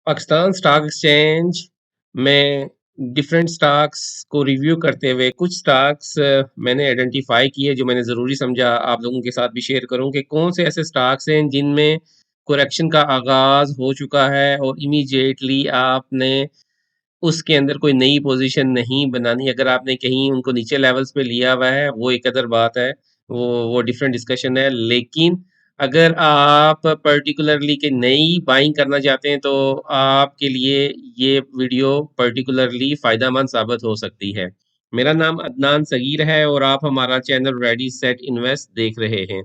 Pakistan stock exchange में different stocks को review करते हुए कुछ स्टॉक्स मैंने आइडेंटिफाई किए जो मैंने ज़रूरी समझा आप लोगों के साथ भी शेयर करूं कि कौन से ऐसे स्टॉक्स हैं जिनमें करेक्शन का आगाज़ हो चुका है और इमीडिएटली आपने उसके अंदर कोई नई पोजीशन नहीं बनानी। अगर आपने कहीं उनको नीचे लेवल्स पे लिया हुआ है वो एक अदर बात है, वो डिफरेंट डिस्कशन है। लेकिन अगर आप पर्टिकुलरली कि नई बाइंग करना चाहते हैं तो आपके लिए ये वीडियो पर्टिकुलरली फ़ायदेमंद साबित हो सकती है। मेरा नाम अदनान सगीर है और आप हमारा चैनल रेडी सेट इन्वेस्ट देख रहे हैं।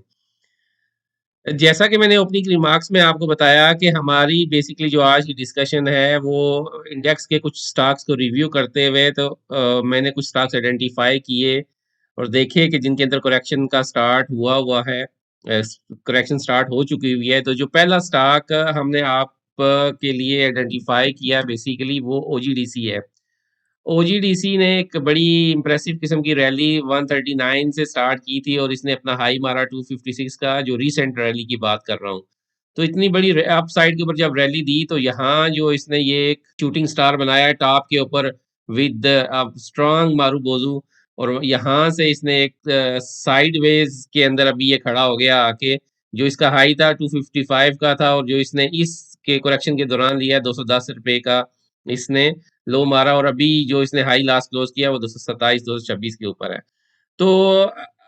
जैसा कि मैंने ओपनिंग रिमार्क्स में आपको बताया कि हमारी बेसिकली जो आज की डिस्कशन है वो इंडेक्स के कुछ स्टॉक्स को रिव्यू करते हुए तो मैंने कुछ स्टॉक्स आइडेंटिफाई किए और देखे कि जिनके अंदर करेक्शन का स्टार्ट हुआ हुआ है, करेक्शन स्टार्ट हो चुकी हुई है। तो जो पहला स्टॉक हमने आप के लिए आइडेंटिफाई किया बेसिकली वो ओजीडीसी है। ओजीडीसी ने एक बड़ी इंप्रेसिव किस्म की रैली 139 से स्टार्ट की थी और इसने अपना हाई मारा 256 का, जो रीसेंट रैली की बात कर रहा हूँ। तो इतनी बड़ी अप साइड के ऊपर जब रैली दी तो यहाँ जो इसने ये एक शूटिंग स्टार बनाया है टॉप के ऊपर विद स्ट्रांग मारूबोजू, और यहाँ से इसने एक साइडवेज के अंदर अभी ये खड़ा हो गया आके। जो इसका हाई था 255 का था और जो इसने इसके करेक्शन के दौरान लिया 210 रुपए का इसने लो मारा, और अभी जो इसने हाई लास्ट क्लोज किया वो 227 226 के ऊपर है। तो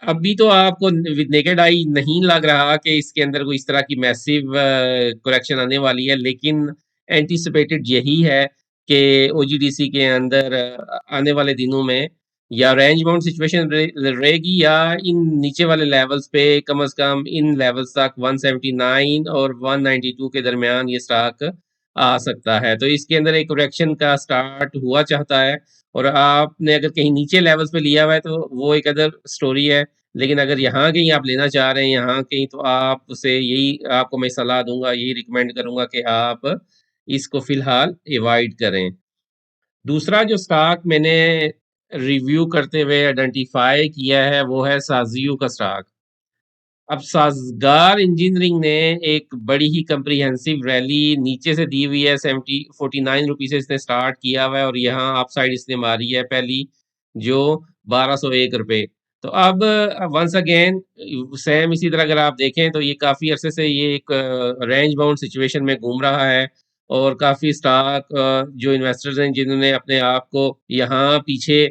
अभी तो आपको विद नेकेड आई नहीं लग रहा कि इसके अंदर कोई इस तरह की मैसिव करेक्शन आने वाली है, लेकिन एंटिसिपेटेड यही है कि ओजीडीसी के अंदर आने वाले दिनों में या रेंज बाउंड सिचुएशन रहेगी या इन नीचे वाले लेवल्स पे कम से कम इन लेवल्स तक 179 और 192 के दरमियान ये स्टॉक आ सकता है। तो इसके अंदर एक करेक्शन का स्टार्ट हुआ चाहता है, और आपने अगर कहीं नीचे लेवल्स पे लिया हुआ है तो वो एक अदर स्टोरी है। लेकिन अगर यहाँ कहीं आप लेना चाह रहे हैं यहाँ कहीं, तो आप उसे यही आपको मैं सलाह दूंगा, यही रिकमेंड करूंगा कि आप इसको फिलहाल अवॉइड करें। दूसरा जो स्टॉक मैंने रिव्यू करते हुए आइडेंटिफाई किया है वो है साजियो का स्टॉक। अब साजगार इंजीनियरिंग ने एक बड़ी ही कंप्रिहेंसिव रैली नीचे से दी हुई है, 49 रुपीज से इसने स्टार्ट किया हुआ है और यहाँ अप साइड इसने मारी है पहली जो 1201 रुपए। तो अब वंस अगेन सेम इसी तरह अगर आप देखें तो ये काफी अरसे से ये एक रेंज बाउंड सिचुएशन में घूम रहा है, और काफी स्टॉक जो इन्वेस्टर्स हैं जिन्होंने अपने आप को यहाँ पीछे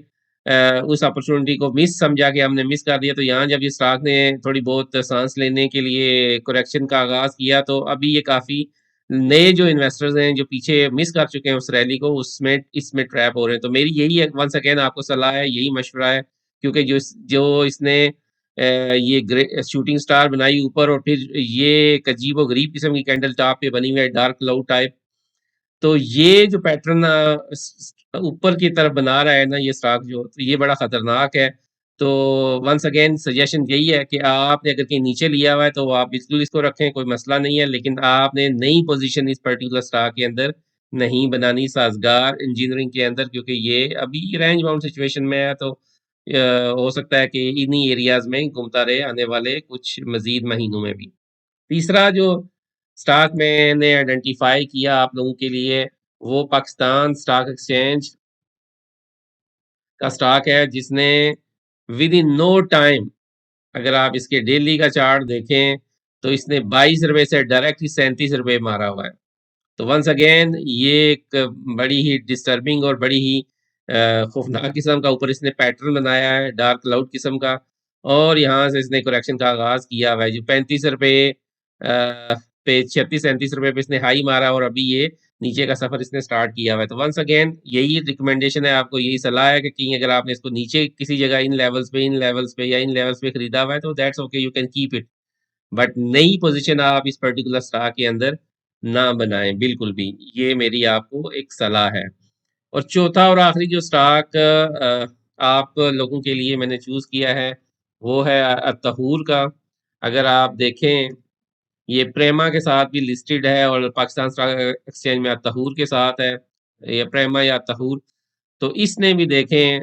उस अपॉर्चुनिटी को मिस समझा कि हमने मिस कर दिया, तो यहाँ जब ये स्टॉक ने थोड़ी बहुत सांस लेने के लिए करेक्शन का आगाज किया तो अभी ये काफी नए जो इन्वेस्टर्स हैं जो पीछे मिस कर चुके हैं उस रैली को, उसमें इसमें ट्रैप हो रहे हैं। तो मेरी यही वंस अगेन आपको सलाह है, यही मशवरा है, क्योंकि जो इसने ये शूटिंग स्टार बनाई ऊपर और फिर ये एक अजीबो गरीब किस्म की कैंडल टॉप पे बनी हुई है डार्क क्लाउड टाइप। तो ये जो पैटर्न ऊपर की तरफ बना रहा है ना ये स्टॉक जो, तो ये बड़ा खतरनाक है। तो वंस अगेन सजेशन यही है कि आपने अगर कहीं नीचे लिया हुआ है तो आप बिल्कुल इसको रखें, कोई मसला नहीं है, लेकिन आपने नई पोजीशन इस पर्टिकुलर स्टॉक के अंदर नहीं बनानी साजगार इंजीनियरिंग के अंदर, क्योंकि ये अभी रेंज बाउंड सिचुएशन में है। तो हो सकता है कि इन्हीं एरियाज में घूमता रहे आने वाले कुछ मजीद महीनों में भी। तीसरा जो स्टॉक मैंने आइडेंटिफाई किया आप लोगों के लिए वो पाकिस्तान स्टॉक एक्सचेंज का स्टॉक है, जिसने विद इन नो टाइम अगर आप इसके डेली का चार्ट देखें तो इसने 22 रुपए से डायरेक्ट ही 37 रुपए मारा हुआ है। तो वंस अगेन ये एक बड़ी ही डिस्टर्बिंग और बड़ी ही खौफनाक किस्म का ऊपर इसने पैटर्न बनाया है डार्क क्लाउड किस्म का, और यहाँ से इसने करेक्शन का आगाज किया हुआ है जो 35 रुपए पे 36 37 रुपए पे इसने हाई मारा और अभी ये नीचे का सफर इसने स्टार्ट किया हुआ है। तो वंस अगेन यही रिकमेंडेशन है, आपको यही सलाह है कि कहीं अगर आपने इसको नीचे किसी जगह इन लेवल्स पे या इन लेवल्स पे खरीदा हुआ है तो that's okay, you can keep it, but नई पोजीशन आप इस पर्टिकुलर स्टॉक के अंदर ना बनाएं बिल्कुल भी। ये मेरी आपको एक सलाह है। और चौथा और आखिरी जो स्टॉक आप लोगों के लिए मैंने चूज किया है वो है अतहूर का। अगर आप देखें ये प्रेमा के साथ भी लिस्टेड है और पाकिस्तान स्टॉक एक्सचेंज में अतहूर के साथ है, ये प्रेमा या अतहूर। तो इसने भी देखें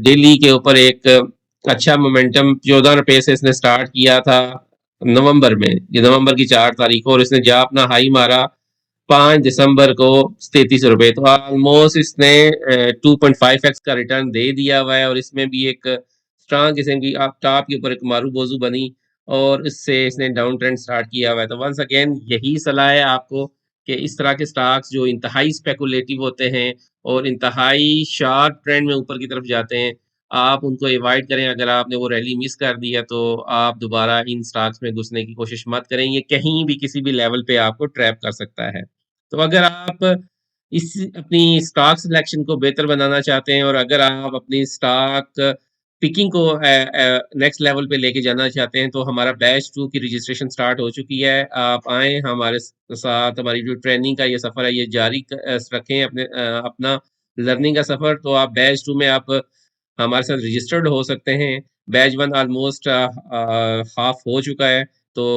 दिल्ली के ऊपर एक अच्छा मोमेंटम 14 रुपए से इसने स्टार्ट किया था नवंबर में, ये नवंबर की 4 तारीख को, और इसने जहाँ अपना हाई मारा 5 दिसंबर को 33 रुपए, तो ऑलमोस्ट इसने 2.5x का रिटर्न दे दिया हुआ है, और इसमें भी एक स्ट्रांग किस्म की आप टॉप के ऊपर एक मारू बोजू बनी, और इससे इसने डाउन ट्रेंड स्टार्ट किया हुआ है। तो वंस अगेन यही सलाह है आपको कि इस तरह के स्टॉक्स जो इंतहाई स्पेकुलेटिव होते हैं और इंतहाई शार्प ट्रेंड में ऊपर की तरफ जाते हैं, आप उनको अवॉइड करें। अगर आपने वो रैली मिस कर दी है, तो आप दोबारा इन स्टॉक्स में घुसने की कोशिश मत करें। ये कहीं भी किसी भी लेवल पे आपको ट्रैप कर सकता है। तो अगर आप इस अपनी स्टॉक सिलेक्शन को बेहतर बनाना चाहते हैं, और अगर आप अपनी स्टॉक पिकिंग को नेक्स्ट लेवल पे लेके जाना चाहते हैं, तो हमारा बैच 2 की रजिस्ट्रेशन स्टार्ट हो चुकी है। आप आएँ हमारे साथ, हमारी जो ट्रेनिंग का ये सफ़र है, ये जारी रखें अपने अपना लर्निंग का सफ़र। तो आप बैच 2 में आप हमारे साथ रजिस्टर्ड हो सकते हैं। बैच 1 ऑलमोस्ट हाफ हो चुका है। तो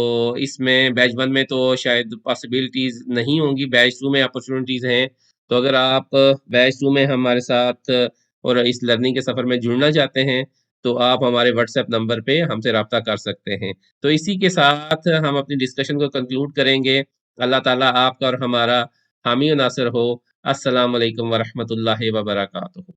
इसमें बैच 1 में तो शायद पॉसिबिलिटीज़ नहीं होंगी, बैच 2 में अपॉर्च्युनिटीज़ हैं। तो अगर आप बैच 2 में हमारे साथ और इस लर्निंग के सफ़र में जुड़ना चाहते हैं, तो आप हमारे व्हाट्सएप नंबर पे हमसे राब्ता कर सकते हैं। तो इसी के साथ हम अपनी डिस्कशन को कंक्लूड करेंगे। अल्लाह ताला आपका और हमारा हामी और नासिर हो। अस्सलाम वालेकुम व रहमतुल्लाहि व बरकातुहू।